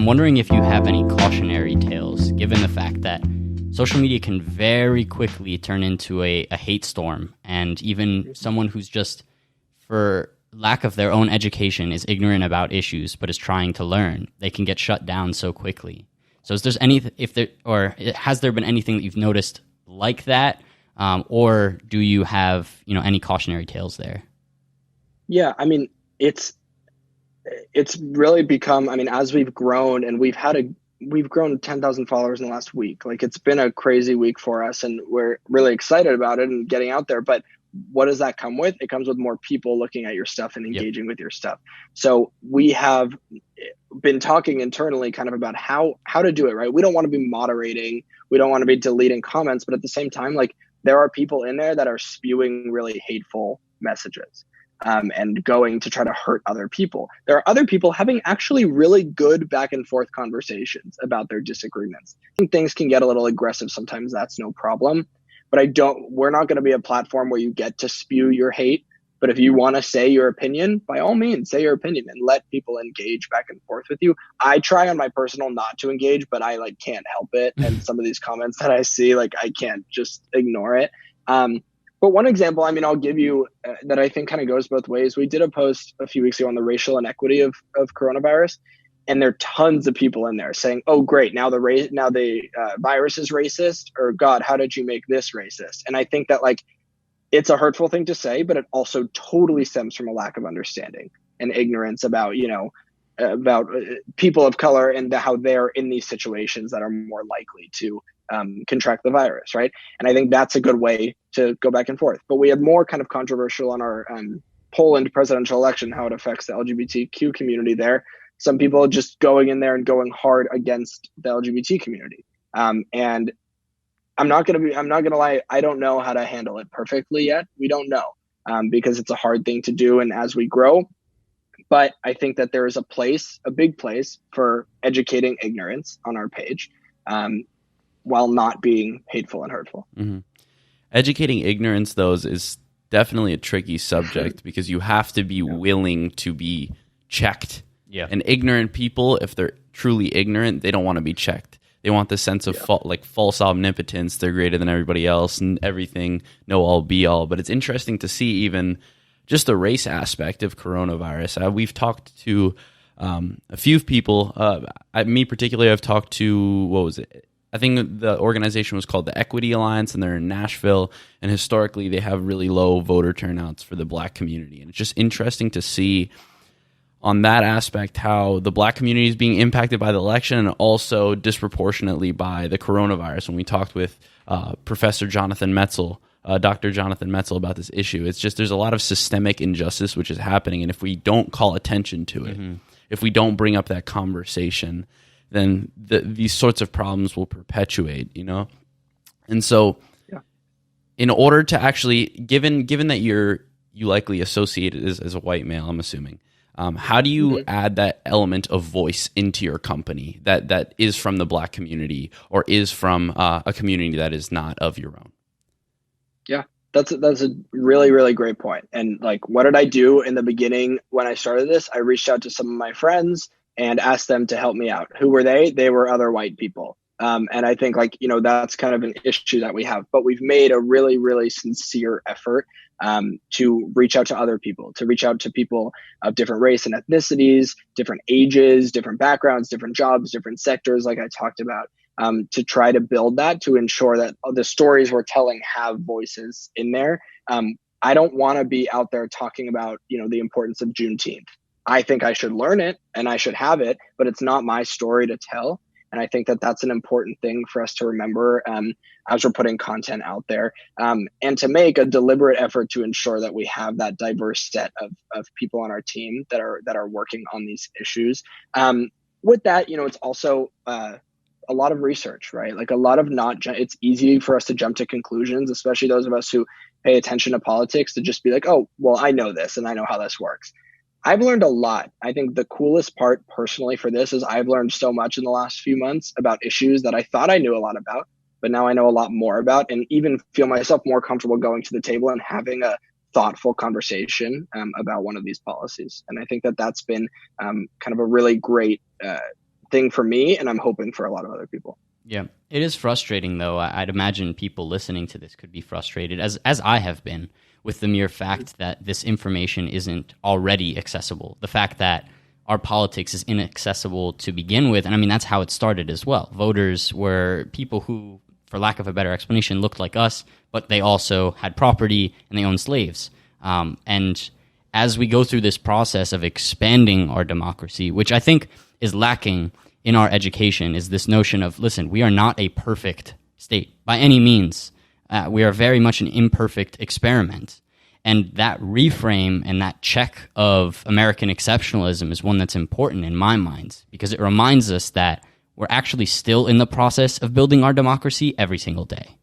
wondering if you have any cautionary tales, given the fact that social media can very quickly turn into a hate storm, and even someone who's just, for lack of their own education, is ignorant about issues but is trying to learn, they can get shut down so quickly. So has there been anything that you've noticed like that, or do you have any cautionary tales there? Yeah, I mean, it's really become, I mean, as we've grown and we've grown 10,000 followers in the last week. Like, it's been a crazy week for us, and we're really excited about it and getting out there. But what does that come with? It comes with more people looking at your stuff and engaging with your stuff. So we have been talking internally kind of about how to do it, right? We don't want to be moderating. We don't want to be deleting comments, but at the same time, like, there are people in there that are spewing really hateful messages. And going to try to hurt other people. There are other people having actually really good back and forth conversations about their disagreements. I think things can get a little aggressive sometimes. That's no problem. But we're not going to be a platform where you get to spew your hate. But if you want to say your opinion, by all means, say your opinion and let people engage back and forth with you. I try on my personal not to engage, but I can't help it. And some of these comments that I see, I can't just ignore it. But one example, I mean, I'll give you that I think kind of goes both ways. We did a post a few weeks ago on the racial inequity of coronavirus, and there are tons of people in there saying, "Oh, great, now the virus is racist," or "God, how did you make this racist?" And I think that it's a hurtful thing to say, but it also totally stems from a lack of understanding and ignorance about people of color and how they're in these situations that are more likely to contract the virus, right? And I think that's a good way to go back and forth. But we had more kind of controversial on our Poland presidential election, how it affects the LGBTQ community there. Some people just going in there and going hard against the LGBT community. And I'm not gonna lie, I don't know how to handle it perfectly yet. We don't know because it's a hard thing to do, and as we grow. But I think that there is a big place for educating ignorance on our page. While not being hateful and hurtful. Mm-hmm. Educating ignorance, though, is definitely a tricky subject because you have to be willing to be checked. Yeah. And ignorant people, if they're truly ignorant, they don't want to be checked. They want the sense of false omnipotence. They're greater than everybody else and everything, know all, be all. But it's interesting to see even just the race aspect of coronavirus. We've talked to a few people. Me particularly, I've talked to, what was it? I think the organization was called the Equity Alliance, and they're in Nashville. And historically, they have really low voter turnouts for the Black community. And it's just interesting to see on that aspect how the Black community is being impacted by the election and also disproportionately by the coronavirus. When we talked with Professor Jonathan Metzel, Dr. Jonathan Metzel, about this issue, it's just there's a lot of systemic injustice which is happening. And if we don't call attention to it, if we don't bring up that conversation, then these sorts of problems will perpetuate, And so in order to actually, given that you likely associate it as a white male, I'm assuming, how do you add that element of voice into your company that is from the Black community or is from a community that is not of your own? Yeah, that's a really, really great point. And what did I do in the beginning when I started this? I reached out to some of my friends and asked them to help me out. Who were they? They were other white people. And I think that's kind of an issue that we have, but we've made a really, really sincere effort to reach out to other people, to reach out to people of different race and ethnicities, different ages, different backgrounds, different jobs, different sectors, like I talked about, to try to build that, to ensure that the stories we're telling have voices in there. I don't want to be out there talking about, the importance of Juneteenth. I think I should learn it and I should have it, but it's not my story to tell. And I think that that's an important thing for us to remember as we're putting content out there, and to make a deliberate effort to ensure that we have that diverse set of people on our team that are working on these issues. With that, it's also a lot of research, right? A lot of it's easy for us to jump to conclusions, especially those of us who pay attention to politics, to just be like, oh, well, I know this and I know how this works. I've learned a lot. I think the coolest part personally for this is I've learned so much in the last few months about issues that I thought I knew a lot about, but now I know a lot more about, and even feel myself more comfortable going to the table and having a thoughtful conversation about one of these policies. And I think that that's been kind of a really great thing for me, and I'm hoping for a lot of other people. Yeah, it is frustrating, though. I'd imagine people listening to this could be frustrated, as I have been, with the mere fact that this information isn't already accessible. The fact that our politics is inaccessible to begin with, and I mean, that's how it started as well. Voters were people who, for lack of a better explanation, looked like us, but they also had property and they owned slaves. And as we go through this process of expanding our democracy, which I think is lacking in our education, is this notion of, listen, we are not a perfect state by any means. We are very much an imperfect experiment. And that reframe and that check of American exceptionalism is one that's important in my mind, because it reminds us that we're actually still in the process of building our democracy every single day.